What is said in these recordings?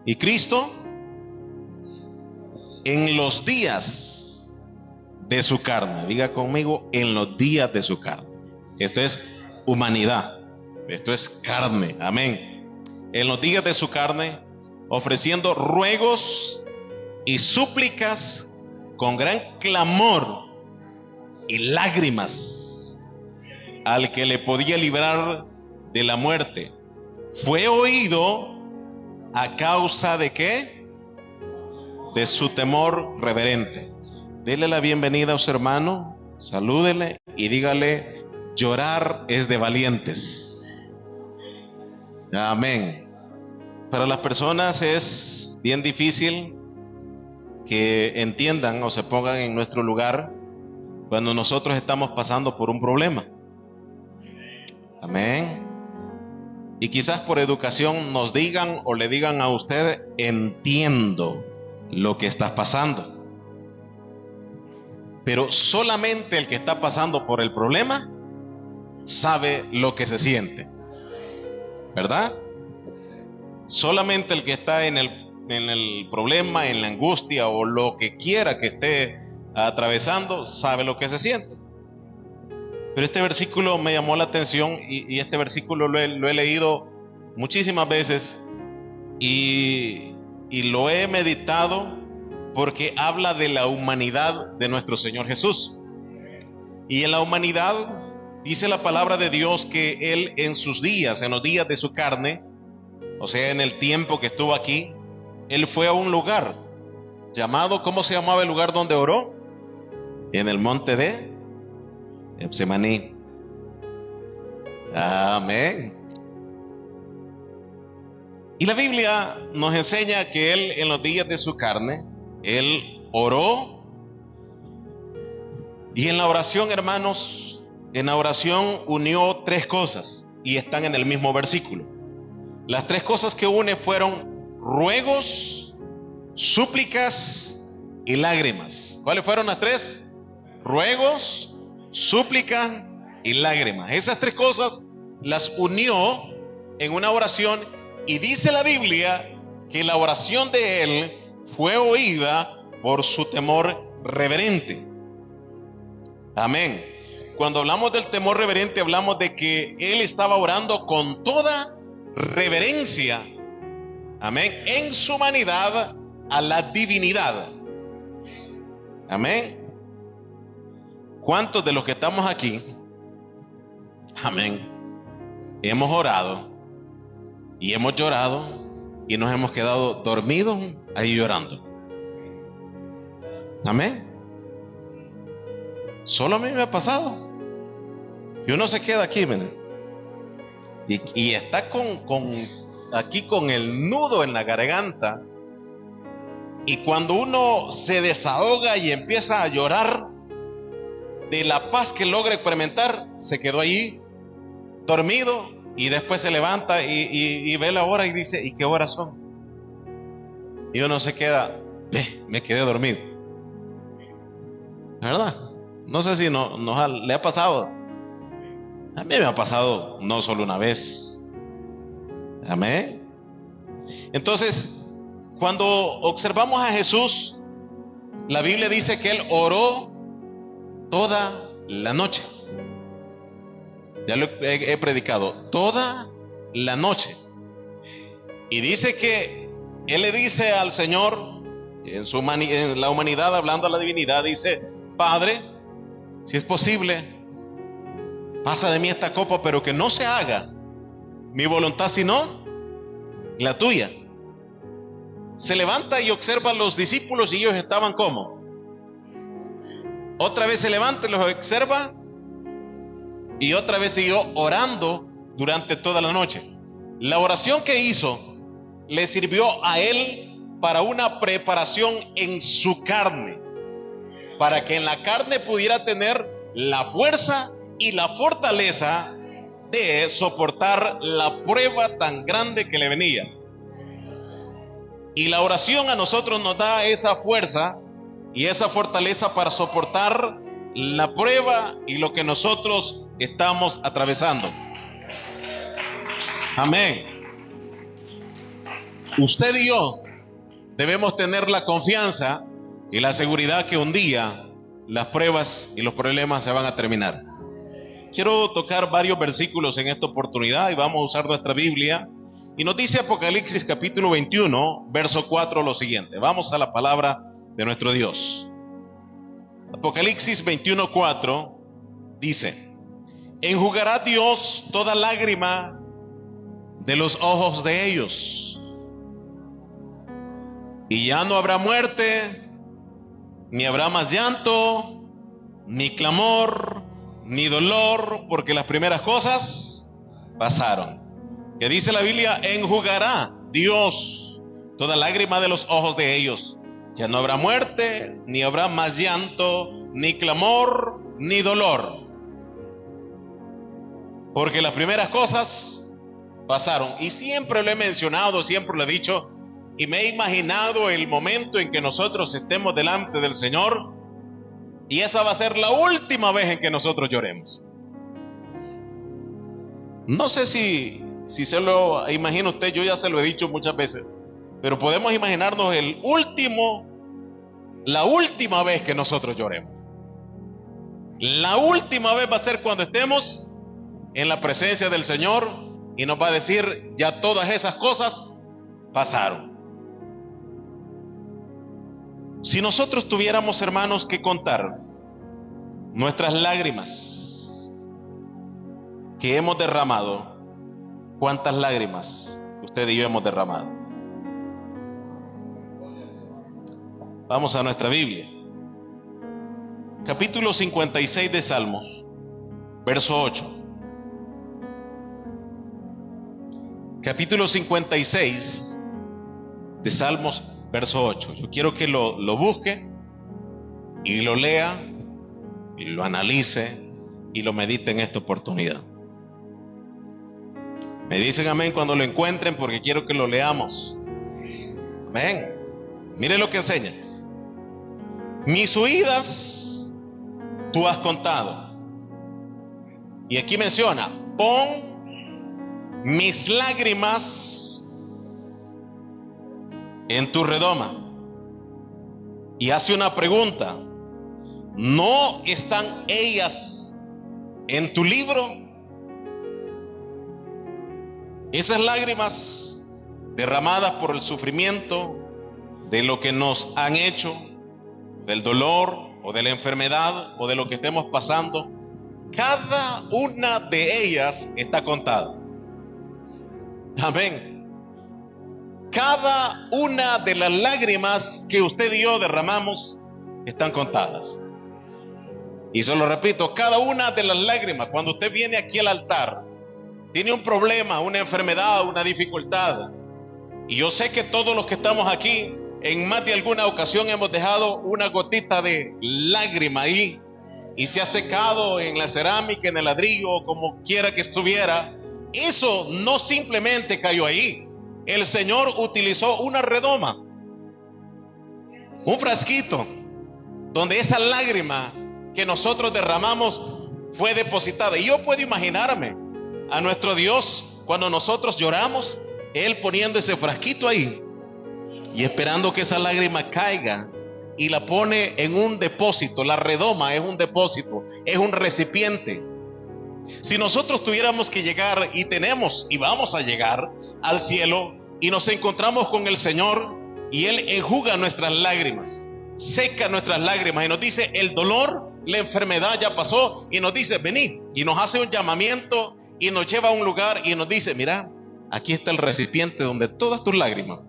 Y Cristo, en los días de su carne, diga conmigo, en los días de su carne. Esto es humanidad, esto es carne, amén. En los días de su carne, ofreciendo ruegos y súplicas con gran clamor y lágrimas al que le podía librar de la muerte. Fue oído a causa de ¿qué? De su temor reverente. Dele la bienvenida a su hermano, salúdele y dígale: llorar es de valientes. Amén. Para las personas es bien difícil que entiendan o se pongan en nuestro lugar cuando nosotros estamos pasando por un problema. Amén. Y quizás por educación nos digan o le digan a usted: entiendo lo que estás pasando. Pero solamente el que está pasando por el problema sabe lo que se siente, ¿verdad? Solamente el que está en el problema, en la angustia o lo que quiera que esté atravesando, sabe lo que se siente. Pero este versículo me llamó la atención y este versículo lo he leído muchísimas veces y lo he meditado porque habla de la humanidad de nuestro Señor Jesús. Y en la humanidad dice la palabra de Dios que Él en sus días, en los días de su carne, o sea, en el tiempo que estuvo aquí, Él fue a un lugar llamado, ¿cómo se llamaba el lugar donde oró? En el monte de Getsemaní. Amén. Y la Biblia nos enseña que Él en los días de su carne, Él oró. Y en la oración, hermanos, en la oración unió tres cosas y están en el mismo versículo. Las tres cosas que une fueron ruegos, súplicas y lágrimas. ¿Cuáles fueron las tres? Ruegos, súplicas y lágrimas. Esas tres cosas las unió en una oración y dice la Biblia que la oración de él fue oída por su temor reverente. Amén. Cuando hablamos del temor reverente, hablamos de que él estaba orando con toda reverencia, amén, en su humanidad a la divinidad. Amén. ¿Cuántos de los que estamos aquí, amén, hemos orado y hemos llorado y nos hemos quedado dormidos ahí llorando? Amén. Solo a mí me ha pasado. Y uno se queda aquí, miren, y está aquí con el nudo en la garganta. Y cuando uno se desahoga y empieza a llorar de la paz que logra experimentar, se quedó ahí dormido y después se levanta y ve la hora y dice: ¿y qué horas son? Y uno se queda: me quedé dormido, ¿verdad? No sé si le ha pasado. A mí me ha pasado no solo una vez. Amén. Entonces, cuando observamos a Jesús, la Biblia dice que él oró toda la noche. Ya lo he predicado, toda la noche. Y dice que él le dice al Señor, en la humanidad, hablando a la divinidad, dice: Padre, si es posible, pasa de mí esta copa, pero que no se haga mi voluntad sino la tuya. Se levanta y observa a los discípulos y ellos estaban como. Otra vez se levanta y los observa y otra vez siguió orando durante toda la noche. La oración que hizo le sirvió a él para una preparación en su carne, para que en la carne pudiera tener la fuerza y la fortaleza de soportar la prueba tan grande que le venía. Y la oración a nosotros nos da esa fuerza y esa fortaleza para soportar la prueba y lo que nosotros estamos atravesando. Amén. usted y yo debemos tener la confianza y la seguridad que un día las pruebas y los problemas se van a terminar. Quiero tocar varios versículos en esta oportunidad y vamos a usar nuestra Biblia. Y nos dice Apocalipsis capítulo 21, verso 4 lo siguiente. Vamos a la palabra de nuestro Dios. Apocalipsis 21, 4 dice: enjugará Dios toda lágrima de los ojos de ellos, y ya no habrá muerte, ni habrá más llanto, ni clamor, ni dolor, porque las primeras cosas pasaron. Que dice la Biblia: enjugará Dios toda lágrima de los ojos de ellos. Ya no habrá muerte, ni habrá más llanto, ni clamor, ni dolor, porque las primeras cosas pasaron. Y siempre lo he mencionado, siempre lo he dicho, y me he imaginado el momento en que nosotros estemos delante del Señor, y esa va a ser la última vez en que nosotros lloremos. No sé si se lo imagina usted, yo ya se lo he dicho muchas veces, pero podemos imaginarnos la última vez que nosotros lloremos. La última vez va a ser cuando estemos en la presencia del Señor y nos va a decir: ya todas esas cosas pasaron. Si nosotros tuviéramos, hermanos, que contar nuestras lágrimas que hemos derramado, ¿cuántas lágrimas usted y yo hemos derramado? Vamos a nuestra Biblia. Capítulo 56 de Salmos, verso 8. Capítulo 56 de Salmos, verso 8. Yo quiero que lo busque y lo lea y lo analice y lo medite en esta oportunidad. Me dicen amén cuando lo encuentren, porque quiero que lo leamos. Amén. Mire lo que enseña: mis huidas tú has contado. Y aquí menciona: pon mis lágrimas en tu redoma. Y hace una pregunta: ¿no están ellas en tu libro? Esas lágrimas derramadas por el sufrimiento de lo que nos han hecho, del dolor o de la enfermedad o de lo que estemos pasando, cada una de ellas está contada. Amén. Cada una de las lágrimas que usted y yo derramamos están contadas. Y se lo repito, cada una de las lágrimas, cuando usted viene aquí al altar, tiene un problema, una enfermedad, una dificultad. Y yo sé que todos los que estamos aquí, en más de alguna ocasión hemos dejado una gotita de lágrima ahí, y se ha secado en la cerámica, en el ladrillo, o como quiera que estuviera. Eso no simplemente cayó ahí. El Señor utilizó una redoma, un frasquito, donde esa lágrima que nosotros derramamos fue depositada. Y yo puedo imaginarme a nuestro Dios cuando nosotros lloramos, Él poniendo ese frasquito ahí y esperando que esa lágrima caiga y la pone en un depósito. La redoma es un depósito, es un recipiente. Si nosotros tuviéramos que llegar, y tenemos y vamos a llegar al cielo, y nos encontramos con el Señor, y Él enjuga nuestras lágrimas, seca nuestras lágrimas, y nos dice: el dolor, la enfermedad ya pasó, y nos dice: venid, y nos hace un llamamiento y nos lleva a un lugar y nos dice: mira, aquí está el recipiente donde todas tus lágrimas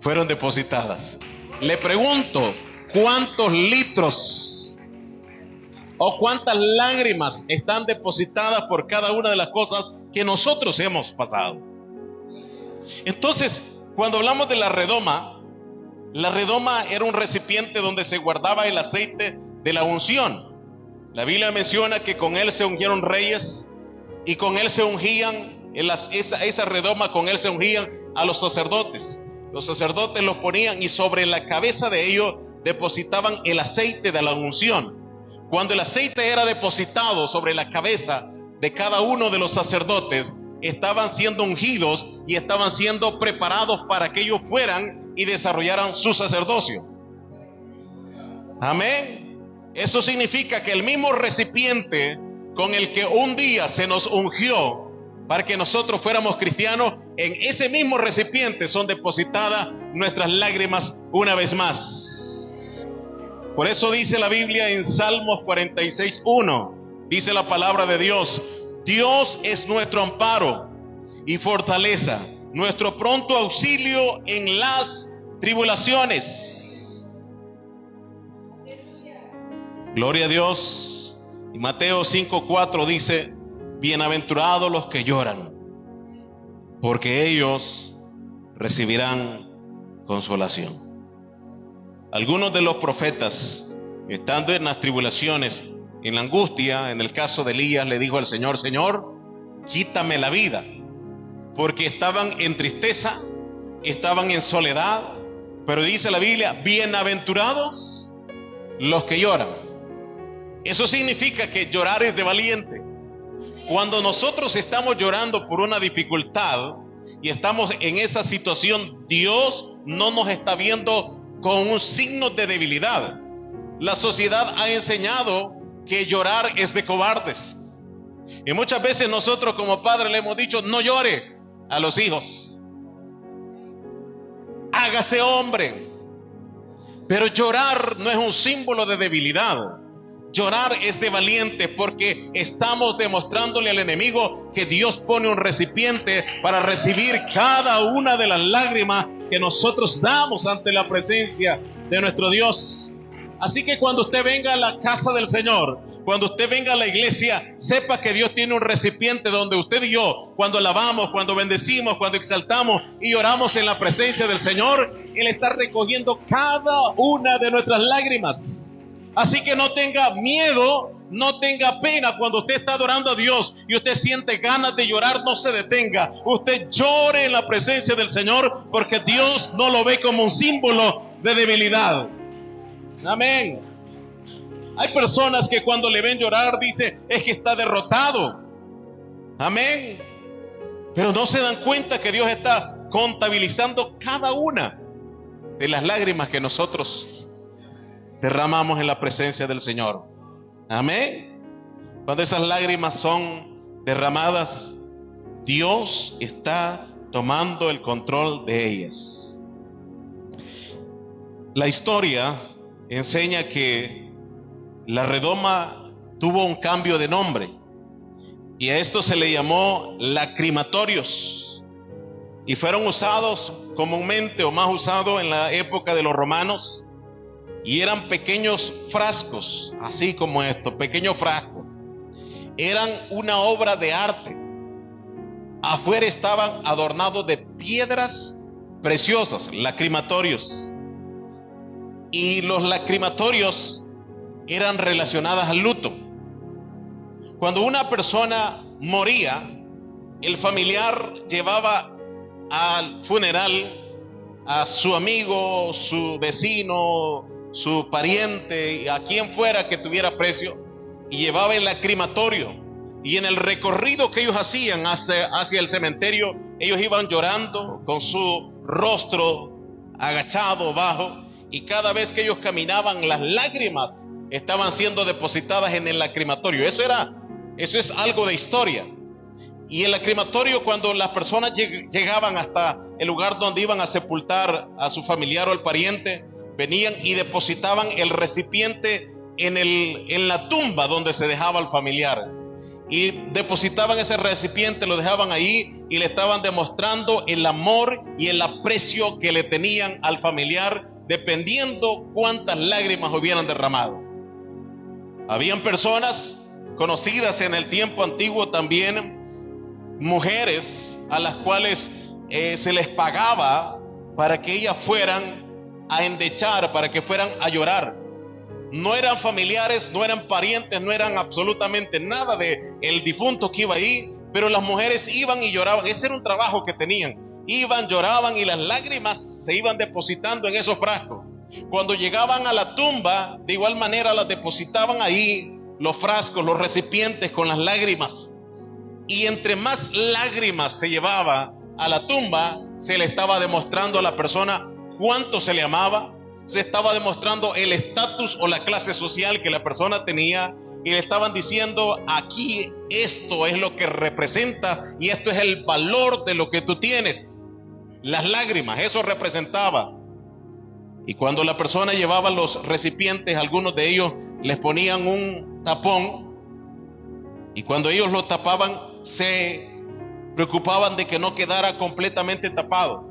fueron depositadas. Le pregunto, ¿cuántos litros o cuántas lágrimas están depositadas por cada una de las cosas que nosotros hemos pasado? Entonces, cuando hablamos de la redoma era un recipiente donde se guardaba el aceite de la unción. La Biblia menciona que con él se ungieron reyes, y con él se ungían, esa redoma, con él se ungían a los sacerdotes. Los sacerdotes los ponían, y sobre la cabeza de ellos depositaban el aceite de la unción. Cuando el aceite era depositado sobre la cabeza de cada uno de los sacerdotes, estaban siendo ungidos y estaban siendo preparados para que ellos fueran y desarrollaran su sacerdocio. Amén. Eso significa que el mismo recipiente con el que un día se nos ungió para que nosotros fuéramos cristianos, en ese mismo recipiente son depositadas nuestras lágrimas una vez más. Por eso dice la Biblia en Salmos 46:1, dice la palabra de Dios: Dios es nuestro amparo y fortaleza, nuestro pronto auxilio en las tribulaciones. Gloria a Dios. Y Mateo 5:4 dice: bienaventurados los que lloran, porque ellos recibirán consolación. Algunos de los profetas, estando en las tribulaciones, en la angustia, en el caso de Elías, le dijo al Señor: Señor, quítame la vida, porque estaban en tristeza, estaban en soledad. Pero dice la Biblia: bienaventurados los que lloran. Eso significa que llorar es de valiente. Cuando nosotros estamos llorando por una dificultad y estamos en esa situación, Dios no nos está viendo con un signo de debilidad. La sociedad ha enseñado que llorar es de cobardes. Y muchas veces nosotros como padres le hemos dicho: no llore a los hijos, hágase hombre. Pero llorar no es un símbolo de debilidad. Llorar es de valiente, porque estamos demostrándole al enemigo que Dios pone un recipiente para recibir cada una de las lágrimas que nosotros damos ante la presencia de nuestro Dios. Así que cuando usted venga a la casa del Señor, cuando usted venga a la iglesia, sepa que Dios tiene un recipiente donde usted y yo, cuando alabamos, cuando bendecimos, cuando exaltamos y oramos en la presencia del Señor, Él está recogiendo cada una de nuestras lágrimas. Así que no tenga miedo, no tenga pena. Cuando usted está adorando a Dios y usted siente ganas de llorar, no se detenga. Usted llore en la presencia del Señor, porque Dios no lo ve como un símbolo de debilidad. Amén. Hay personas que cuando le ven llorar dicen: es que está derrotado. Amén. Pero no se dan cuenta que Dios está contabilizando cada una de las lágrimas que nosotros derramamos en la presencia del Señor. Amén. Cuando esas lágrimas son derramadas, Dios está tomando el control de ellas. La historia enseña que la redoma tuvo un cambio de nombre, y a esto se le llamó lacrimatorios, y fueron usados comúnmente, o más usados en la época de los romanos. Y eran pequeños frascos, así como estos, pequeños frascos. Eran una obra de arte. Afuera estaban adornados de piedras preciosas, lacrimatorios. Y los lacrimatorios eran relacionadas al luto. Cuando una persona moría, el familiar llevaba al funeral a su amigo, su vecino, su pariente, a quien fuera que tuviera precio, y llevaba el lacrimatorio. Y en el recorrido que ellos hacían hacia el cementerio, ellos iban llorando con su rostro agachado, bajo, y cada vez que ellos caminaban, las lágrimas estaban siendo depositadas en el lacrimatorio. Eso es algo de historia. Y el lacrimatorio, cuando las personas llegaban hasta el lugar donde iban a sepultar a su familiar o al pariente, venían y depositaban el recipiente en la tumba donde se dejaba al familiar. Y depositaban ese recipiente, lo dejaban ahí, y le estaban demostrando el amor y el aprecio que le tenían al familiar, dependiendo cuántas lágrimas hubieran derramado. Habían personas conocidas en el tiempo antiguo también, mujeres a las cuales se les pagaba para que ellas fueran a endechar, para que fueran a llorar. No eran familiares, no eran parientes, no eran absolutamente nada de el difunto que iba ahí, pero las mujeres iban y lloraban. Ese era un trabajo que tenían. Iban, lloraban, y las lágrimas se iban depositando en esos frascos. Cuando llegaban a la tumba, de igual manera las depositaban ahí, los frascos, los recipientes con las lágrimas. Y entre más lágrimas se llevaba a la tumba, se le estaba demostrando a la persona cuánto se le amaba, se estaba demostrando el estatus o la clase social que la persona tenía, y le estaban diciendo: aquí esto es lo que representa y esto es el valor de lo que tú tienes. Las lágrimas, eso representaba. Y cuando la persona llevaba los recipientes, algunos de ellos les ponían un tapón, y cuando ellos lo tapaban, se preocupaban de que no quedara completamente tapado,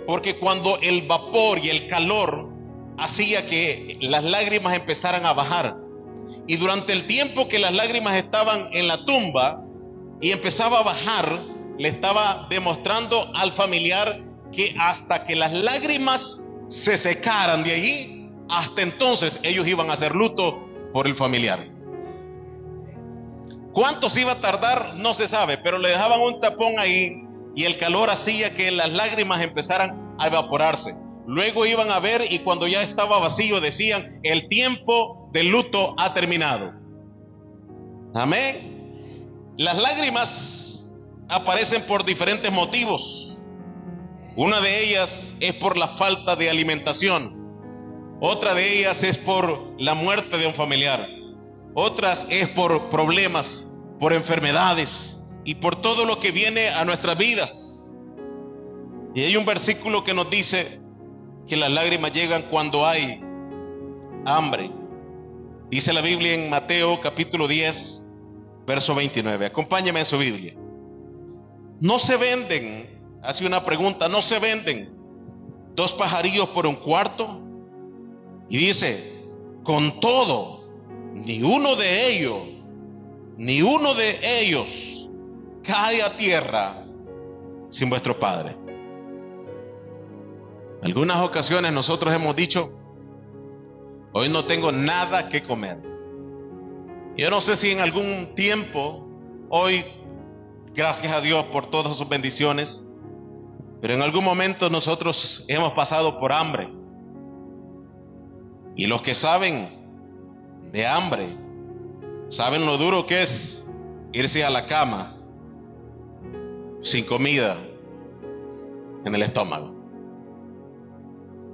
porque cuando el vapor y el calor hacía que las lágrimas empezaran a bajar, y durante el tiempo que las lágrimas estaban en la tumba y empezaba a bajar, le estaba demostrando al familiar que hasta que las lágrimas se secaran de allí, hasta entonces ellos iban a hacer luto por el familiar. ¿Cuánto se iba a tardar? No se sabe, pero le dejaban un tapón ahí y el calor hacía que las lágrimas empezaran a evaporarse. Luego iban a ver, y cuando ya estaba vacío decían: el tiempo del luto ha terminado. Amén. Las lágrimas aparecen por diferentes motivos. Una de ellas es por la falta de alimentación. Otra de ellas es por la muerte de un familiar. Otras es por problemas, por enfermedades y por todo lo que viene a nuestras vidas. Y hay un versículo que nos dice que las lágrimas llegan cuando hay hambre. Dice la Biblia en Mateo capítulo 10, verso 29. Acompáñeme en su Biblia. No se venden, hace una pregunta, no se venden 2 pajarillos por un cuarto. Y dice: con todo, ni uno de ellos cae a tierra sin vuestro Padre. Algunas ocasiones nosotros hemos dicho: hoy no tengo nada que comer. Yo no sé si en algún tiempo, hoy, gracias a Dios por todas sus bendiciones, pero en algún momento nosotros hemos pasado por hambre. Y los que saben de hambre saben lo duro que es irse a la cama sin comida en el estómago.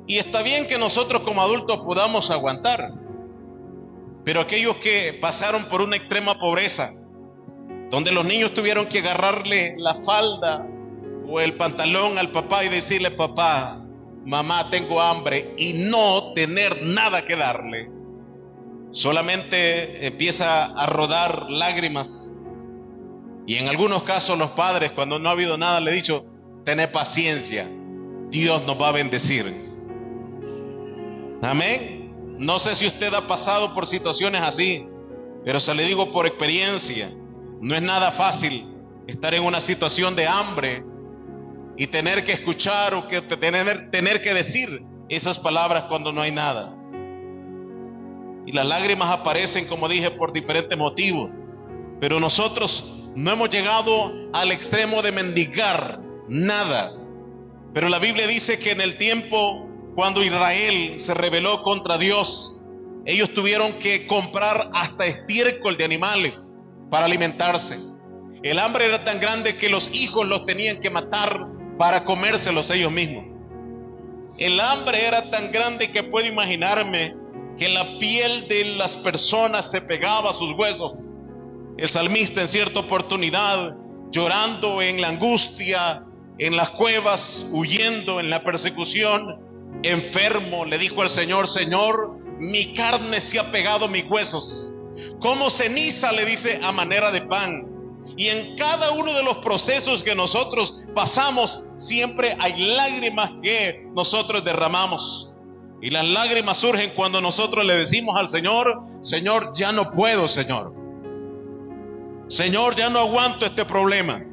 Y está bien que nosotros como adultos podamos aguantar, pero aquellos que pasaron por una extrema pobreza, donde los niños tuvieron que agarrarle la falda o el pantalón al papá y decirle: papá, mamá, tengo hambre, y no tener nada que darle, solamente empieza a rodar lágrimas. Y en algunos casos los padres, cuando no ha habido nada, le he dicho: tened paciencia, Dios nos va a bendecir. Amén. No sé si usted ha pasado por situaciones así, pero se le digo por experiencia, no es nada fácil estar en una situación de hambre y tener que escuchar o que tener que decir esas palabras cuando no hay nada. Y las lágrimas aparecen, como dije, por diferentes motivos, pero nosotros no hemos llegado al extremo de mendigar nada. Pero la Biblia dice que en el tiempo cuando Israel se rebeló contra Dios, ellos tuvieron que comprar hasta estiércol de animales para alimentarse. El hambre era tan grande que los hijos los tenían que matar para comérselos ellos mismos. El hambre era tan grande que puedo imaginarme que la piel de las personas se pegaba a sus huesos. El salmista, en cierta oportunidad, llorando en la angustia, en las cuevas, huyendo en la persecución, enfermo, le dijo al Señor: Señor, mi carne se ha pegado a mis huesos, como ceniza, le dice, a manera de pan. Y en cada uno de los procesos que nosotros pasamos, siempre hay lágrimas que nosotros derramamos. Y las lágrimas surgen cuando nosotros le decimos al Señor: Señor, ya no puedo, Señor. Señor, ya no aguanto este problema.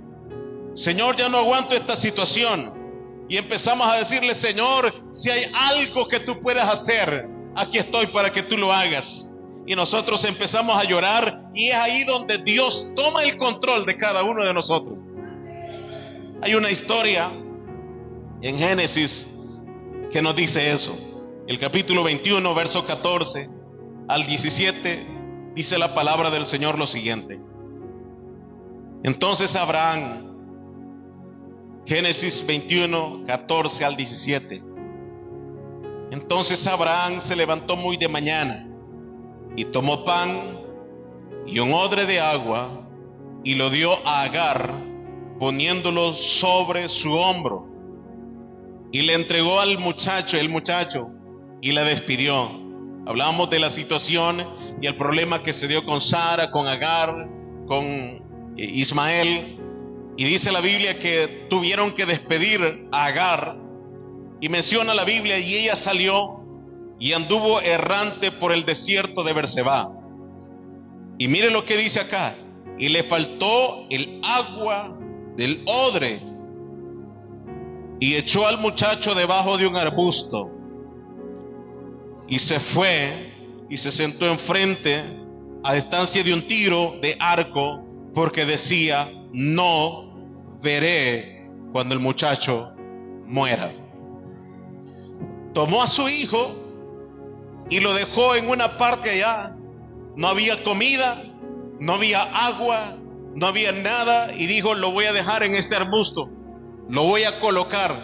Señor, ya no aguanto esta situación. Y empezamos a decirle: Señor, si hay algo que tú puedas hacer, aquí estoy para que tú lo hagas. Y nosotros empezamos a llorar, y es ahí donde Dios toma el control de cada uno de nosotros. Hay una historia en Génesis que nos dice eso. El capítulo 21, verso 14 al 17, dice la palabra del Señor lo siguiente: Entonces Abraham, Génesis 21, 14 al 17. Entonces Abraham se levantó muy de mañana y tomó pan y un odre de agua y lo dio a Agar, poniéndolo sobre su hombro, y le entregó al muchacho, y la despidió. Hablamos de la situación y el problema que se dio con Sara, con Agar, con Ismael, y dice la Biblia que tuvieron que despedir a Agar, y menciona la Biblia, y ella salió y anduvo errante por el desierto de Berseba. Y mire lo que dice acá: y le faltó el agua del odre, y echó al muchacho debajo de un arbusto, y se fue y se sentó enfrente, a distancia de un tiro de arco, porque decía: no veré cuando el muchacho muera. Tomó a su hijo y lo dejó en una parte allá. No había comida, no había agua, no había nada, y dijo: lo voy a dejar en este arbusto, lo voy a colocar.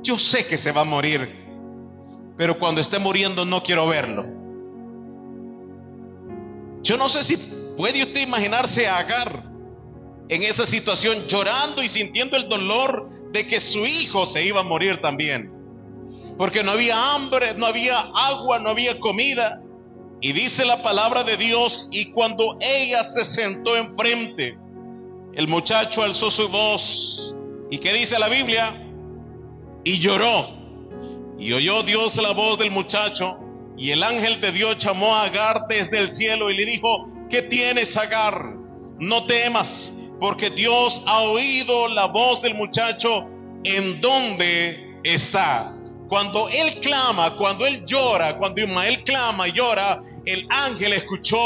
Yo sé que se va a morir, pero cuando esté muriendo no quiero verlo. Yo no sé si puede usted imaginarse a Agar en esa situación, llorando y sintiendo el dolor de que su hijo se iba a morir también, porque no había hambre, no había agua, no había comida. Y dice la palabra de Dios: y cuando ella se sentó enfrente, el muchacho alzó su voz. ¿Y qué dice la Biblia? Y lloró. Y oyó Dios la voz del muchacho, y el ángel de Dios llamó a Agar desde el cielo y le dijo: ¿qué tienes, Agar? No temas, porque Dios ha oído la voz del muchacho en donde está. Cuando él clama, cuando él llora, cuando Ismael clama y llora, el ángel escuchó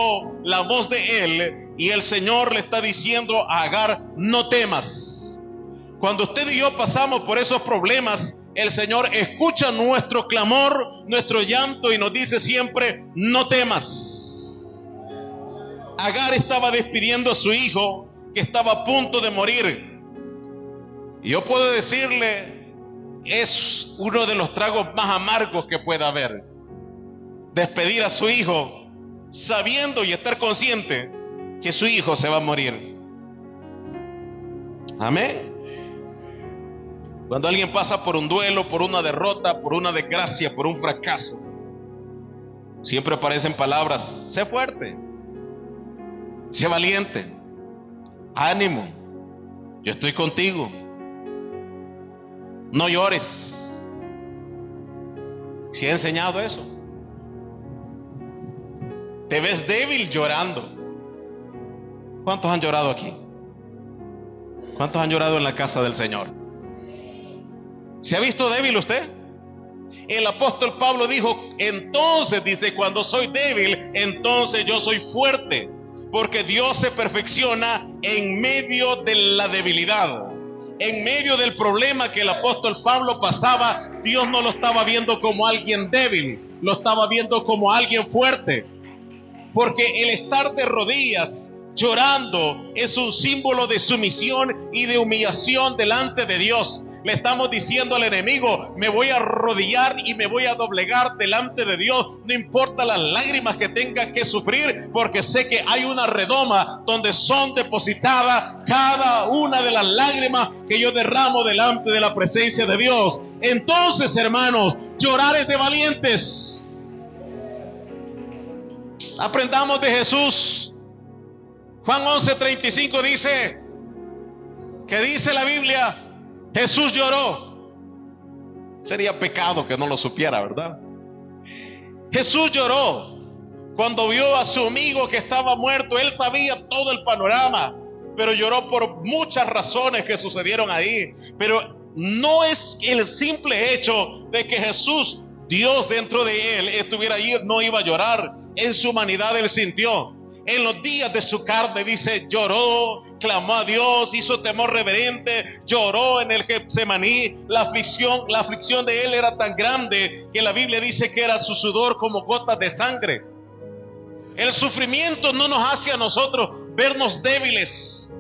la voz de él, y el Señor le está diciendo a Agar: no temas. Cuando usted y yo pasamos por esos problemas, el Señor escucha nuestro clamor, nuestro llanto, y nos dice siempre: no temas. Agar estaba despidiendo a su hijo, que estaba a punto de morir. Y yo puedo decirle, es uno de los tragos más amargos que pueda haber, despedir a su hijo sabiendo y estar consciente que su hijo se va a morir. Amén. Cuando alguien pasa por un duelo, por una derrota, por una desgracia, por un fracaso, siempre aparecen palabras: sé fuerte, sé valiente, ánimo, yo estoy contigo, no llores. ¿Se ha enseñado eso? Te ves débil llorando. ¿Cuántos han llorado aquí? ¿Cuántos han llorado en la casa del Señor? ¿Se ha visto débil usted? El apóstol Pablo dijo: entonces, dice, cuando soy débil, entonces yo soy fuerte, porque Dios se perfecciona en medio de la debilidad. En medio del problema que el apóstol Pablo pasaba, Dios no lo estaba viendo como alguien débil, lo estaba viendo como alguien fuerte. Porque el estar de rodillas llorando es un símbolo de sumisión y de humillación delante de Dios. Le estamos diciendo al enemigo: me voy a arrodillar y me voy a doblegar delante de Dios, no importa las lágrimas que tenga que sufrir, porque sé que hay una redoma donde son depositadas cada una de las lágrimas que yo derramo delante de la presencia de Dios. Entonces, hermanos, llorar es de valientes. Aprendamos de Jesús. Juan 11:35 dice, que dice la Biblia: Jesús lloró. Sería pecado que no lo supiera, ¿verdad? Jesús lloró cuando vio a su amigo que estaba muerto. Él sabía todo el panorama, pero lloró por muchas razones que sucedieron ahí. Pero no es el simple hecho de que Jesús, Dios dentro de él, estuviera allí, no iba a llorar. En su humanidad él sintió. En los días de su carne, dice, lloró, clamó a Dios, hizo temor reverente, lloró en el Getsemaní. La aflicción de él era tan grande que la Biblia dice que era su sudor como gotas de sangre. El sufrimiento no nos hace a nosotros vernos débiles.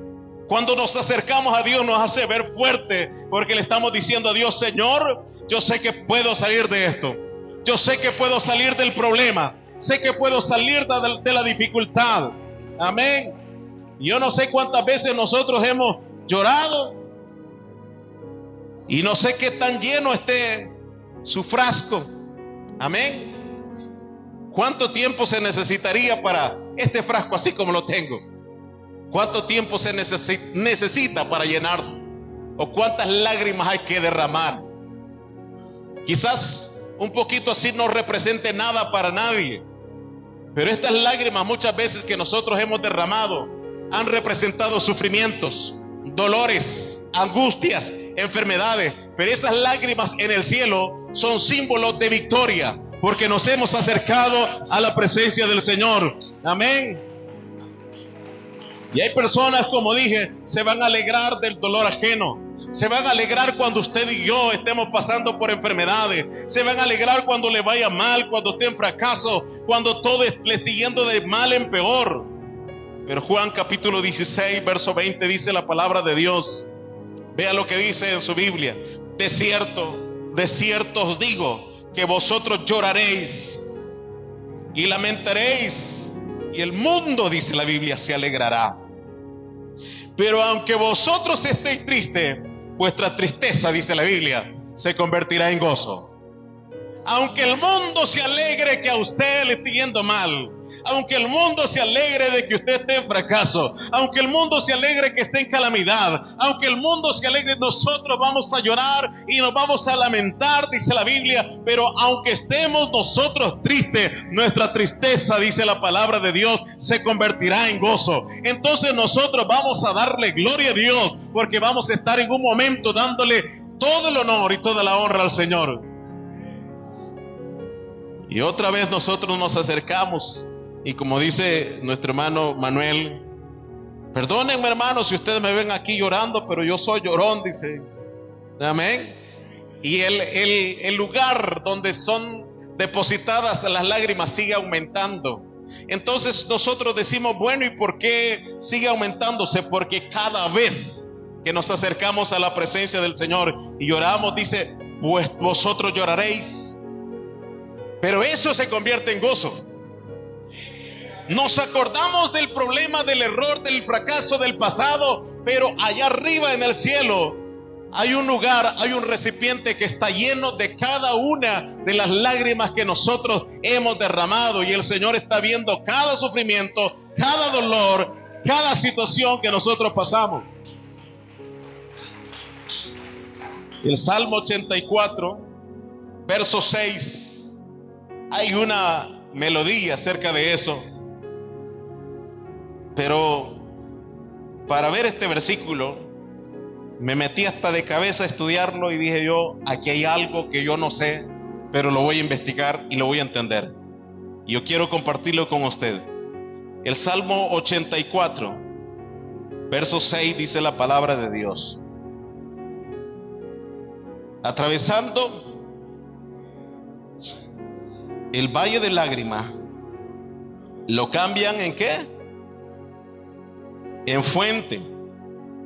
Cuando nos acercamos a Dios nos hace ver fuerte, porque le estamos diciendo a Dios: Señor, yo sé que puedo salir de esto. Yo sé que puedo salir del problema. Sé que puedo salir de la dificultad. Amén. Yo no sé cuántas veces nosotros hemos llorado y no sé qué tan lleno esté su frasco. Amén. ¿Cuánto tiempo se necesitaría para este frasco así como lo tengo? ¿Cuánto tiempo se necesita para llenarse? ¿O cuántas lágrimas hay que derramar? Quizás un poquito así no represente nada para nadie, pero estas lágrimas muchas veces que nosotros hemos derramado han representado sufrimientos, dolores, angustias, enfermedades. Pero esas lágrimas en el cielo son símbolos de victoria, porque nos hemos acercado a la presencia del Señor. Amén. Y hay personas, como dije, se van a alegrar del dolor ajeno. Se van a alegrar cuando usted y yo estemos pasando por enfermedades. Se van a alegrar cuando le vaya mal, cuando esté en fracaso, cuando todo le esté yendo de mal en peor. Pero Juan capítulo 16, verso 20 dice la palabra de Dios. Vea lo que dice en su Biblia: de cierto os digo que vosotros lloraréis y lamentaréis, y el mundo, dice la Biblia, se alegrará. Pero aunque vosotros estéis tristes, vuestra tristeza, dice la Biblia, se convertirá en gozo. Aunque el mundo se alegre que a usted le esté yendo mal, aunque el mundo se alegre de que usted esté en fracaso, aunque el mundo se alegre que esté en calamidad, aunque el mundo se alegre, nosotros vamos a llorar y nos vamos a lamentar, dice la Biblia. Pero aunque estemos nosotros tristes, nuestra tristeza, dice la palabra de Dios, se convertirá en gozo. Entonces nosotros vamos a darle gloria a Dios, porque vamos a estar en un momento dándole todo el honor y toda la honra al Señor. Y otra vez nosotros nos acercamos, y como dice nuestro hermano Manuel, perdónenme, hermanos, si ustedes me ven aquí llorando, pero yo soy llorón, dice. Amén. Y el lugar donde son depositadas las lágrimas sigue aumentando. Entonces nosotros decimos: bueno, ¿y por qué sigue aumentándose? Porque cada vez que nos acercamos a la presencia del Señor y lloramos, dice: pues vosotros lloraréis. Pero eso se convierte en gozo. Nos acordamos del problema, del error, del fracaso del pasado, pero allá arriba en el cielo hay un lugar, hay un recipiente que está lleno de cada una de las lágrimas que nosotros hemos derramado, y el Señor está viendo cada sufrimiento, cada dolor, cada situación que nosotros pasamos. El Salmo 84, verso 6, hay una melodía acerca de eso. Pero para ver este versículo me metí hasta de cabeza a estudiarlo y dije yo: aquí hay algo que yo no sé, pero lo voy a investigar y lo voy a entender. Y yo quiero compartirlo con usted. El Salmo 84, verso 6 dice la palabra de Dios: atravesando el valle de lágrimas, lo cambian ¿en qué? En fuente,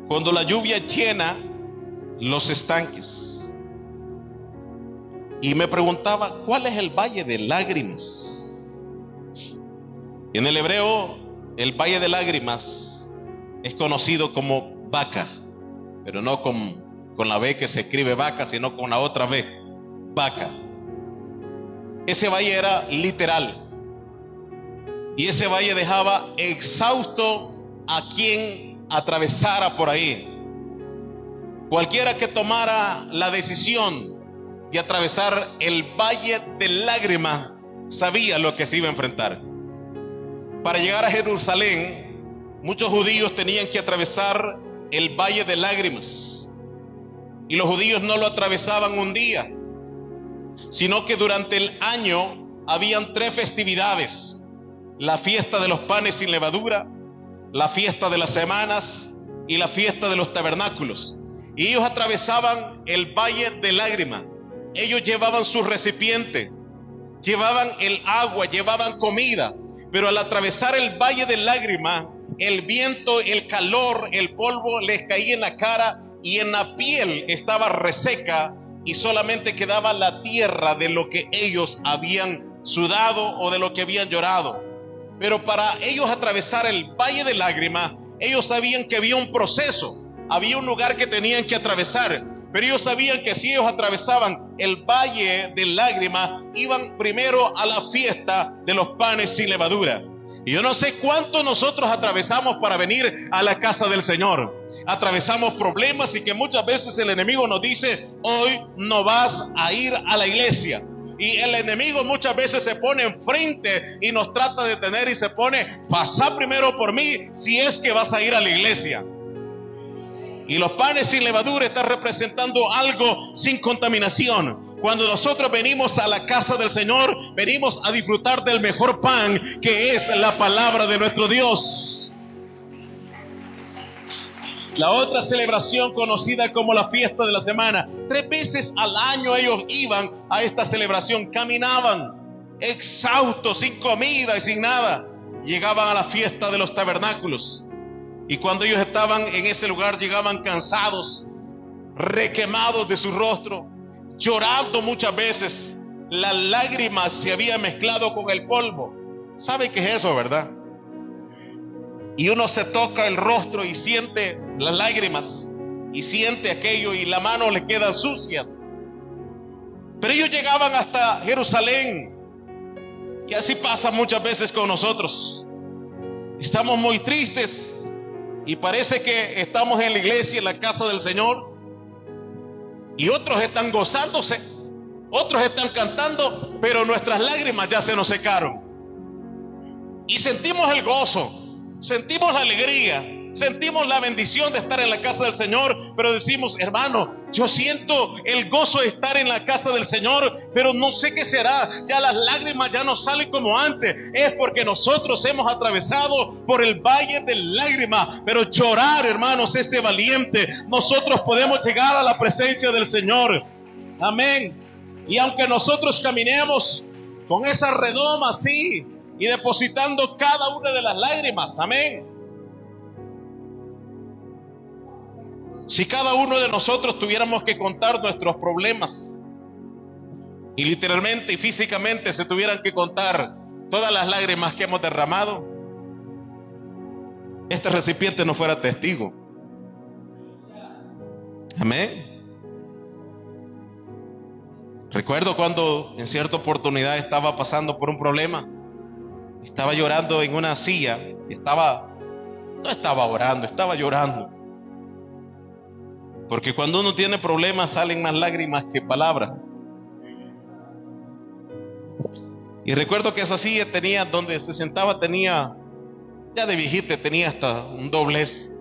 cuando la lluvia llena los estanques. Y me preguntaba: ¿cuál es el valle de lágrimas? En el hebreo, el valle de lágrimas es conocido como Baca, pero no con la B que se escribe vaca, sino con la otra B, Baca. Ese valle era literal, y ese valle dejaba exhausto a quien atravesara por ahí. Cualquiera que tomara la decisión de atravesar el valle de lágrimas sabía lo que se iba a enfrentar. Para llegar a Jerusalén, muchos judíos tenían que atravesar el valle de lágrimas, y los judíos no lo atravesaban un día, sino que durante el año habían 3 festividades: la fiesta de los panes sin levadura, la fiesta de las semanas y la fiesta de los tabernáculos. Y ellos atravesaban el valle de lágrimas. Ellos llevaban su recipiente, llevaban el agua, llevaban comida, pero al atravesar el valle de lágrimas el viento, el calor, el polvo les caía en la cara y en la piel estaba reseca y solamente quedaba la tierra de lo que ellos habían sudado o de lo que habían llorado. Pero para ellos atravesar el valle de lágrimas, ellos sabían que había un proceso, había un lugar que tenían que atravesar. Pero ellos sabían que si ellos atravesaban el valle de lágrimas, iban primero a la fiesta de los panes sin levadura. Y yo no sé cuánto nosotros atravesamos para venir a la casa del Señor. Atravesamos problemas y que muchas veces el enemigo nos dice: hoy no vas a ir a la iglesia. Y el enemigo muchas veces se pone enfrente y nos trata de detener y se pone: pasa primero por mí si es que vas a ir a la iglesia. Y los panes sin levadura están representando algo sin contaminación. Cuando nosotros venimos a la casa del Señor, venimos a disfrutar del mejor pan, que es la palabra de nuestro Dios. La otra celebración, conocida como la fiesta de la semana, 3 veces al año ellos iban a esta celebración, caminaban exhaustos, sin comida y sin nada. Llegaban a la fiesta de los tabernáculos. Y cuando ellos estaban en ese lugar, llegaban cansados, requemados de su rostro, llorando muchas veces. Las lágrimas se habían mezclado con el polvo. ¿Sabe qué es eso, verdad? Y uno se toca el rostro y siente las lágrimas y siente aquello, y las manos le quedan sucias. Pero ellos llegaban hasta Jerusalén, y así pasa muchas veces con nosotros. Estamos muy tristes y parece que estamos en la iglesia, en la casa del Señor, y otros están gozándose, otros están cantando, pero nuestras lágrimas ya se nos secaron. Y sentimos el gozo, sentimos la alegría, sentimos la bendición de estar en la casa del Señor, pero decimos: hermano, yo siento el gozo de estar en la casa del Señor, pero no sé qué será, ya las lágrimas ya no salen como antes. Es porque nosotros hemos atravesado por el valle de lágrimas. Pero llorar, hermanos, es de valiente. Nosotros podemos llegar a la presencia del Señor. Amén. Y aunque nosotros caminemos con esa redoma así y depositando cada una de las lágrimas, amén. Si cada uno de nosotros tuviéramos que contar nuestros problemas, y literalmente y físicamente se tuvieran que contar todas las lágrimas que hemos derramado, este recipiente no fuera testigo. Amén. Recuerdo cuando en cierta oportunidad estaba pasando por un problema, estaba llorando en una silla, y no estaba orando, estaba llorando. Porque cuando uno tiene problemas salen más lágrimas que palabras. Y recuerdo que esa silla tenía, donde se sentaba, tenía, ya de viejita, tenía hasta un doblez.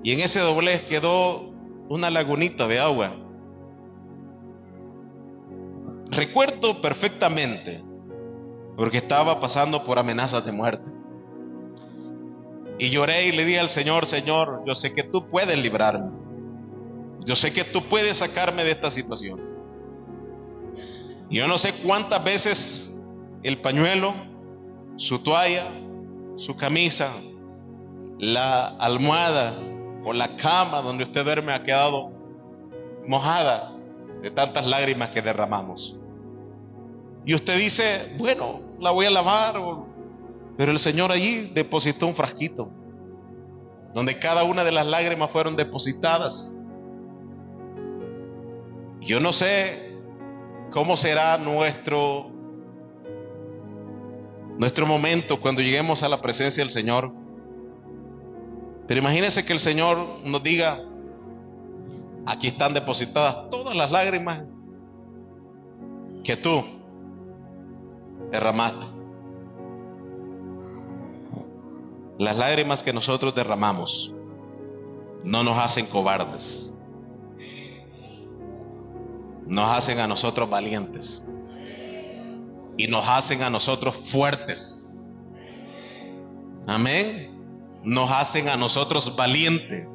Y en ese doblez quedó una lagunita de agua. Recuerdo perfectamente, porque estaba pasando por amenazas de muerte. Y lloré y le dije al Señor: Señor, yo sé que tú puedes librarme. Yo sé que tú puedes sacarme de esta situación. Yo no sé cuántas veces el pañuelo, su toalla, su camisa, la almohada o la cama donde usted duerme ha quedado mojada de tantas lágrimas que derramamos. Y usted dice: bueno, la voy a lavar. Pero el Señor allí depositó un frasquito donde cada una de las lágrimas fueron depositadas. Yo no sé cómo será nuestro momento cuando lleguemos a la presencia del Señor. Pero imagínense que el Señor nos diga: aquí están depositadas todas las lágrimas que tú derramaste. Las lágrimas que nosotros derramamos no nos hacen cobardes, nos hacen a nosotros valientes y nos hacen a nosotros fuertes. Amén. Nos hacen a nosotros valientes,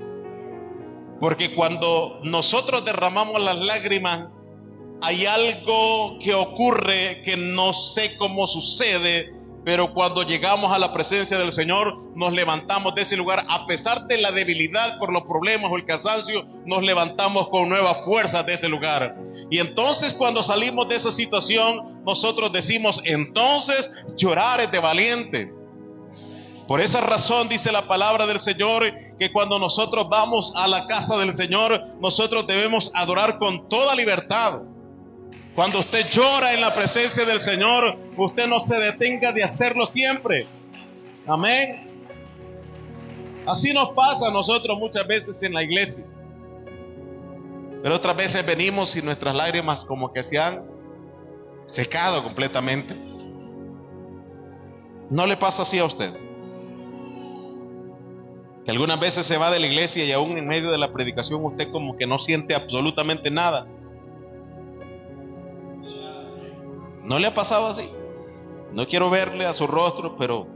porque cuando nosotros derramamos las lágrimas, hay algo que ocurre que no sé cómo sucede, Pero cuando llegamos a la presencia del Señor, nos levantamos de ese lugar. A pesar de la debilidad por los problemas o el cansancio, nos levantamos con nuevas fuerzas de ese lugar. Y entonces cuando salimos de esa situación, nosotros decimos, entonces llorar es de valiente. Por esa razón dice la palabra del Señor, que cuando nosotros vamos a la casa del Señor, nosotros debemos adorar con toda libertad. Cuando usted llora en la presencia del Señor, usted no se detenga de hacerlo siempre. Amén. Así nos pasa a nosotros muchas veces en la iglesia. Pero otras veces venimos y nuestras lágrimas como que se han secado completamente. ¿No le pasa así a usted? Que algunas veces se va de la iglesia y aún en medio de la predicación usted como que no siente absolutamente nada. ¿No le ha pasado así? No quiero verle a su rostro, pero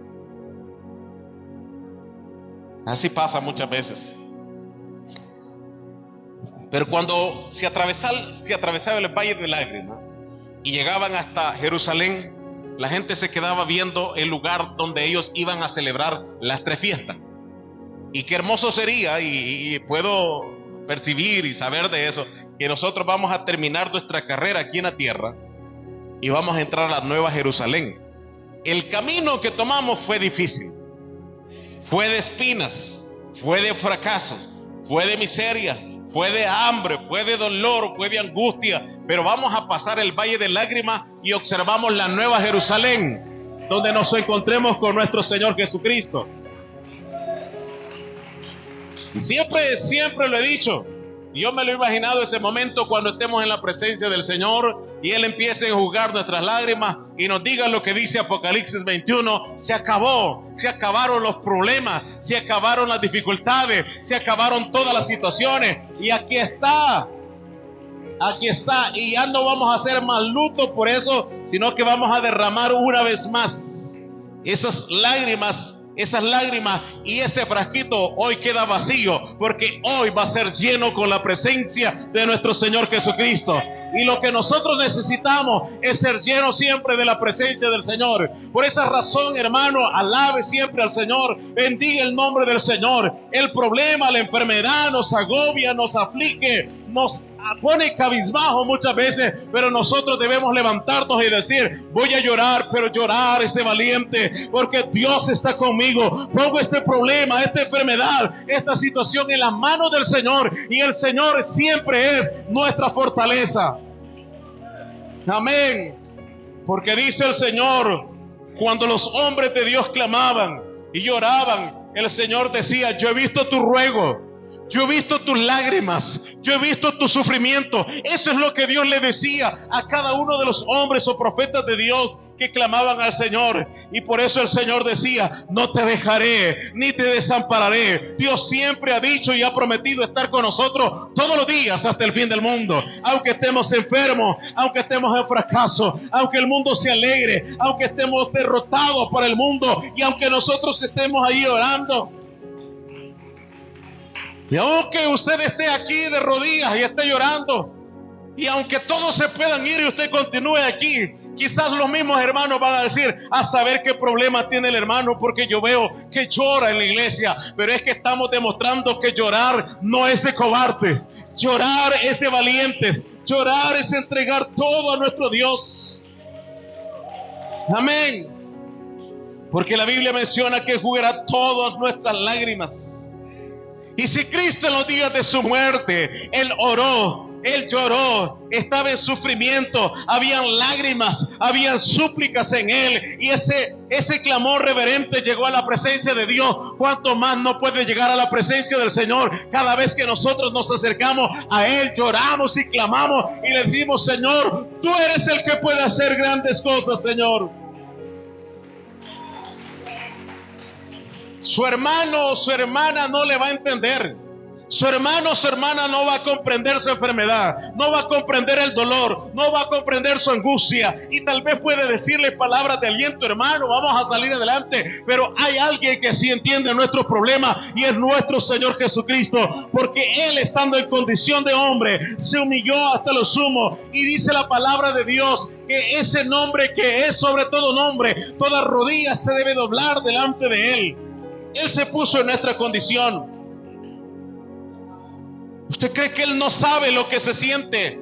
así pasa muchas veces. Pero cuando se atravesaba el valle de lágrimas y llegaban hasta Jerusalén, la gente se quedaba viendo el lugar donde ellos iban a celebrar las 3 fiestas. Y qué hermoso sería, y puedo percibir y saber de eso, que nosotros vamos a terminar nuestra carrera aquí en la tierra y vamos a entrar a la Nueva Jerusalén. El camino que tomamos fue difícil, fue de espinas, fue de fracaso, fue de miseria, fue de hambre, fue de dolor, fue de angustia, pero vamos a pasar el valle de lágrimas y observamos la Nueva Jerusalén, donde nos encontremos con nuestro Señor Jesucristo. Y siempre lo he dicho, y yo me lo he imaginado ese momento cuando estemos en la presencia del Señor y Él empiece a enjugar nuestras lágrimas y nos diga lo que dice Apocalipsis 21, se acabaron los problemas, se acabaron las dificultades, se acabaron todas las situaciones, y aquí está, y ya no vamos a hacer más luto por eso, sino que vamos a derramar una vez más esas lágrimas y ese frasquito hoy queda vacío, porque hoy va a ser lleno con la presencia de nuestro Señor Jesucristo. Y lo que nosotros necesitamos es ser llenos siempre de la presencia del Señor. Por esa razón, hermano, alabe siempre al Señor, bendiga el nombre del Señor. El problema, la enfermedad nos agobia, nos aflige, nos pone cabizbajo muchas veces, pero nosotros debemos levantarnos y decir, voy a llorar, pero llorar es de valiente, porque Dios está conmigo. Pongo este problema, esta enfermedad, esta situación en las manos del Señor, y el Señor siempre es nuestra fortaleza. Amén. Porque dice el Señor, cuando los hombres de Dios clamaban y lloraban, el Señor decía, yo he visto tu ruego, yo he visto tus lágrimas, yo he visto tu sufrimiento. Eso es lo que Dios le decía a cada uno de los hombres o profetas de Dios que clamaban al Señor. Y por eso el Señor decía, no te dejaré ni te desampararé. Dios siempre ha dicho y ha prometido estar con nosotros todos los días hasta el fin del mundo. Aunque estemos enfermos, aunque estemos en fracaso, aunque el mundo se alegre, aunque estemos derrotados por el mundo, y aunque nosotros estemos ahí orando, y aunque usted esté aquí de rodillas y esté llorando, y aunque todos se puedan ir y usted continúe aquí, quizás los mismos hermanos van a decir, a saber qué problema tiene el hermano, porque yo veo que llora en la iglesia. Pero es que estamos demostrando que llorar no es de cobardes, llorar es de valientes, llorar es entregar todo a nuestro Dios. Amén. Porque la Biblia menciona que enjugará todas nuestras lágrimas. Y si Cristo en los días de su muerte, Él oró, Él lloró, estaba en sufrimiento, habían lágrimas, habían súplicas en Él, y ese clamor reverente llegó a la presencia de Dios, ¿cuánto más no puede llegar a la presencia del Señor? Cada vez que nosotros nos acercamos a Él, lloramos y clamamos y le decimos, Señor, tú eres el que puede hacer grandes cosas, Señor. Su hermano o su hermana no le va a entender, Su hermano o su hermana no va a comprender su enfermedad, no va a comprender el dolor, no va a comprender su angustia, y tal vez puede decirle palabras de aliento: hermano, vamos a salir adelante. Pero hay alguien que sí entiende nuestro problema, y es nuestro Señor Jesucristo, porque Él, estando en condición de hombre, se humilló hasta lo sumo, y dice la palabra de Dios que ese nombre que es sobre todo nombre, toda rodilla se debe doblar delante de Él. Él se puso en nuestra condición. ¿Usted cree que Él no sabe lo que se siente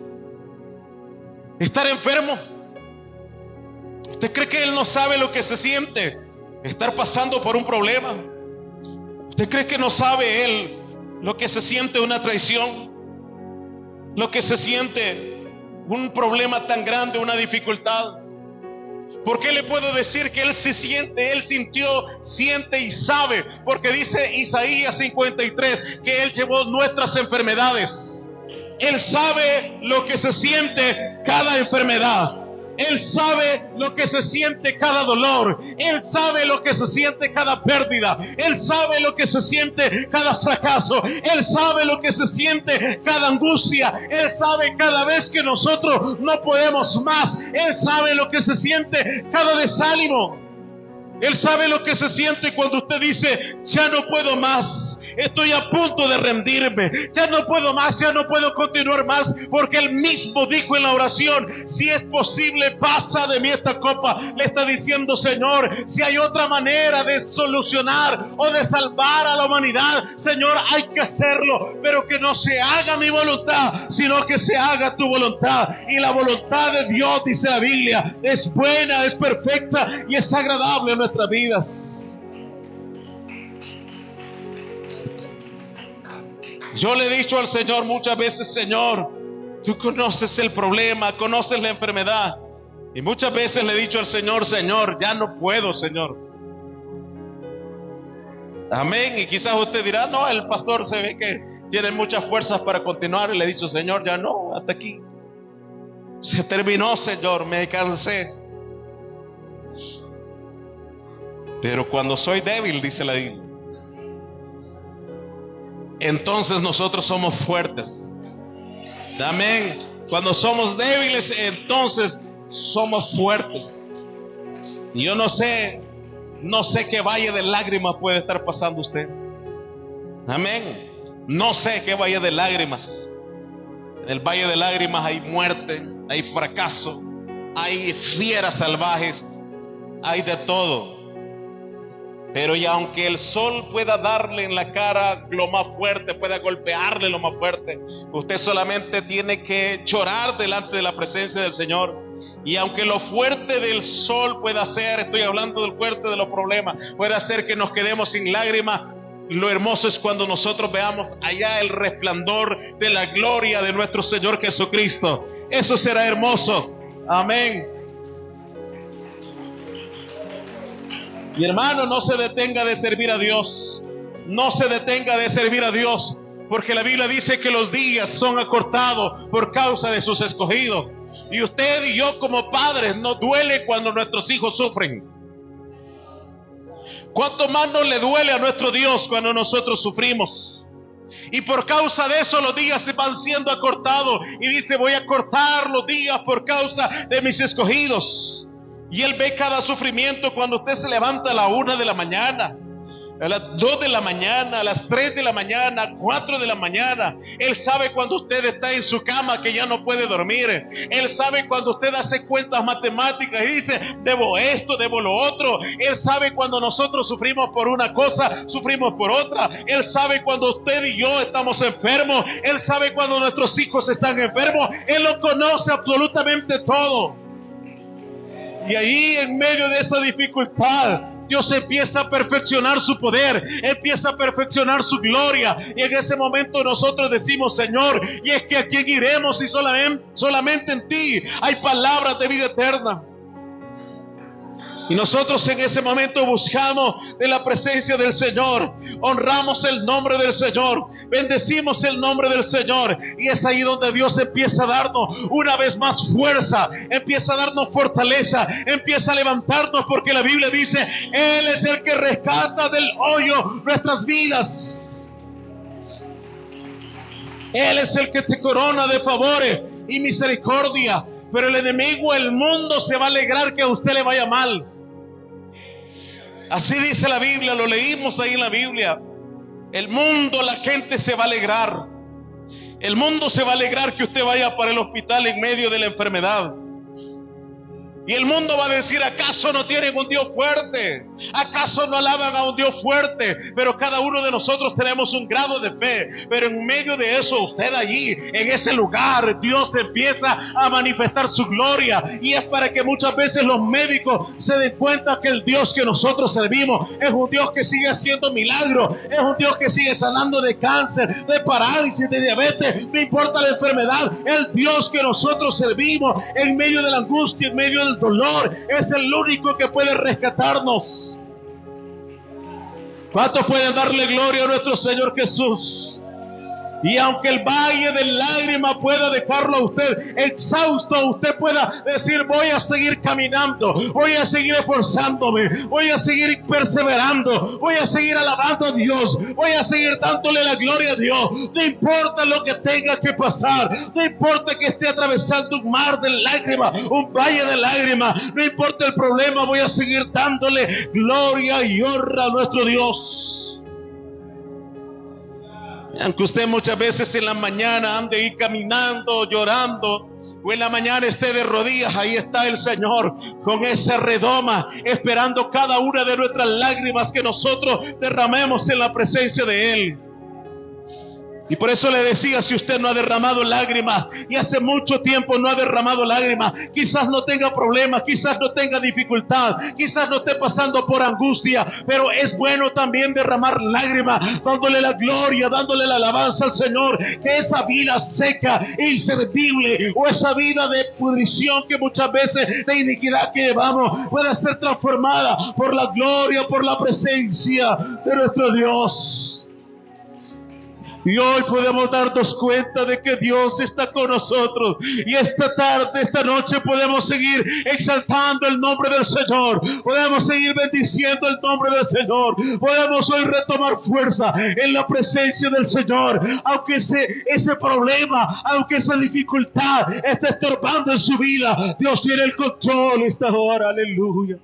estar enfermo? ¿Usted cree que Él no sabe lo que se siente estar pasando por un problema? ¿Usted cree que no sabe Él lo que se siente una traición? Lo que se siente un problema tan grande, una dificultad. ¿Por qué le puedo decir que Él se siente, Él sintió, siente y sabe? Porque dice Isaías 53 que Él llevó nuestras enfermedades. Él sabe lo que se siente cada enfermedad. Él sabe lo que se siente cada dolor. Él sabe lo que se siente cada pérdida. Él sabe lo que se siente cada fracaso. Él sabe lo que se siente cada angustia. Él sabe cada vez que nosotros no podemos más. Él sabe lo que se siente cada desánimo. Él sabe lo que se siente cuando usted dice: ya no puedo más, estoy a punto de rendirme, ya no puedo más, ya no puedo continuar más, porque Él mismo dijo en la oración: si es posible, pasa de mí esta copa. Le está diciendo: Señor, si hay otra manera de solucionar o de salvar a la humanidad, Señor, hay que hacerlo, pero que no se haga mi voluntad, sino que se haga tu voluntad. Y la voluntad de Dios, dice la Biblia, es buena, es perfecta y es agradable en nuestras vidas. Yo le he dicho al Señor muchas veces: Señor, tú conoces el problema, conoces la enfermedad. Y muchas veces le he dicho al Señor: Señor, ya no puedo, Señor. Amén. Y quizás usted dirá: no, el pastor se ve que tiene muchas fuerzas para continuar. Y le he dicho: Señor, ya no, hasta aquí. Se terminó, Señor, me cansé. Pero cuando soy débil, dice la Biblia, entonces nosotros somos fuertes. Amén. Cuando somos débiles, entonces somos fuertes. Y yo no sé qué valle de lágrimas puede estar pasando usted. Amén. No sé qué valle de lágrimas. En el valle de lágrimas hay muerte, hay fracaso, hay fieras salvajes, hay de todo. Pero ya aunque el sol pueda darle en la cara lo más fuerte, pueda golpearle lo más fuerte, usted solamente tiene que llorar delante de la presencia del Señor. Y aunque lo fuerte del sol pueda hacer, estoy hablando del fuerte de los problemas, puede hacer que nos quedemos sin lágrimas, lo hermoso es cuando nosotros veamos allá el resplandor de la gloria de nuestro Señor Jesucristo. Eso será hermoso. Amén. Y hermano, no se detenga de servir a Dios. No se detenga de servir a Dios, porque la Biblia dice que los días son acortados por causa de sus escogidos. Y usted y yo como padres nos duele cuando nuestros hijos sufren. ¿Cuánto más nos le duele a nuestro Dios cuando nosotros sufrimos? Y por causa de eso los días se van siendo acortados. Y dice: voy a acortar los días por causa de mis escogidos. Y Él ve cada sufrimiento cuando usted se levanta a la 1 de la mañana, a las 2 de la mañana, a las 3 de la mañana, 4 de la mañana. Él sabe cuando usted está en su cama que ya no puede dormir. Él sabe cuando usted hace cuentas matemáticas y dice: debo esto, debo lo otro. Él sabe cuando nosotros sufrimos por una cosa, sufrimos por otra. Él sabe cuando usted y yo estamos enfermos. Él sabe cuando nuestros hijos están enfermos. Él lo conoce absolutamente todo. Y ahí, en medio de esa dificultad, Dios empieza a perfeccionar su poder, empieza a perfeccionar su gloria. Y en ese momento nosotros decimos: Señor, y es que ¿a quién iremos si solamente en ti hay palabras de vida eterna? Y nosotros en ese momento buscamos de la presencia del Señor, honramos el nombre del Señor, bendecimos el nombre del Señor. Y es ahí donde Dios empieza a darnos una vez más fuerza, empieza a darnos fortaleza, empieza a levantarnos, porque la Biblia dice: Él es el que rescata del hoyo nuestras vidas. Él es el que te corona de favores y misericordia. Pero el enemigo, el mundo, se va a alegrar que a usted le vaya mal. Así dice la Biblia, lo leímos ahí en la Biblia. El mundo, la gente se va a alegrar. El mundo se va a alegrar que usted vaya para el hospital en medio de la enfermedad. Y el mundo va a decir: ¿acaso no tienen un Dios fuerte? ¿Acaso no alaban a un Dios fuerte? Pero cada uno de nosotros tenemos un grado de fe. Pero en medio de eso, usted allí, en ese lugar, Dios empieza a manifestar su gloria. Y es para que muchas veces los médicos se den cuenta que el Dios que nosotros servimos es un Dios que sigue haciendo milagros. Es un Dios que sigue sanando de cáncer, de parálisis, de diabetes. No importa la enfermedad, el Dios que nosotros servimos en medio de la angustia, en medio del dolor, es el único que puede rescatarnos. ¿Cuántos pueden darle gloria a nuestro Señor Jesús? Y aunque el valle de lágrimas pueda dejarlo a usted exhausto, usted pueda decir: voy a seguir caminando, voy a seguir esforzándome, voy a seguir perseverando, voy a seguir alabando a Dios, voy a seguir dándole la gloria a Dios. No importa lo que tenga que pasar, no importa que esté atravesando un mar de lágrimas, un valle de lágrimas, no importa el problema, voy a seguir dándole gloria y honra a nuestro Dios. Aunque usted muchas veces en la mañana ande ahí caminando, llorando, o en la mañana esté de rodillas, ahí está el Señor con esa redoma, esperando cada una de nuestras lágrimas que nosotros derramemos en la presencia de Él. Y por eso le decía, si usted no ha derramado lágrimas, y hace mucho tiempo no ha derramado lágrimas, quizás no tenga problemas, quizás no tenga dificultad, quizás no esté pasando por angustia, pero es bueno también derramar lágrimas, dándole la gloria, dándole la alabanza al Señor, que esa vida seca e inservible, o esa vida de pudrición que muchas veces, de iniquidad que llevamos, pueda ser transformada por la gloria, por la presencia de nuestro Dios. Y hoy podemos darnos cuenta de que Dios está con nosotros. Y esta tarde, esta noche, podemos seguir exaltando el nombre del Señor. Podemos seguir bendiciendo el nombre del Señor. Podemos hoy retomar fuerza en la presencia del Señor. Aunque ese problema, aunque esa dificultad esté estorbando en su vida, Dios tiene el control esta hora. Aleluya.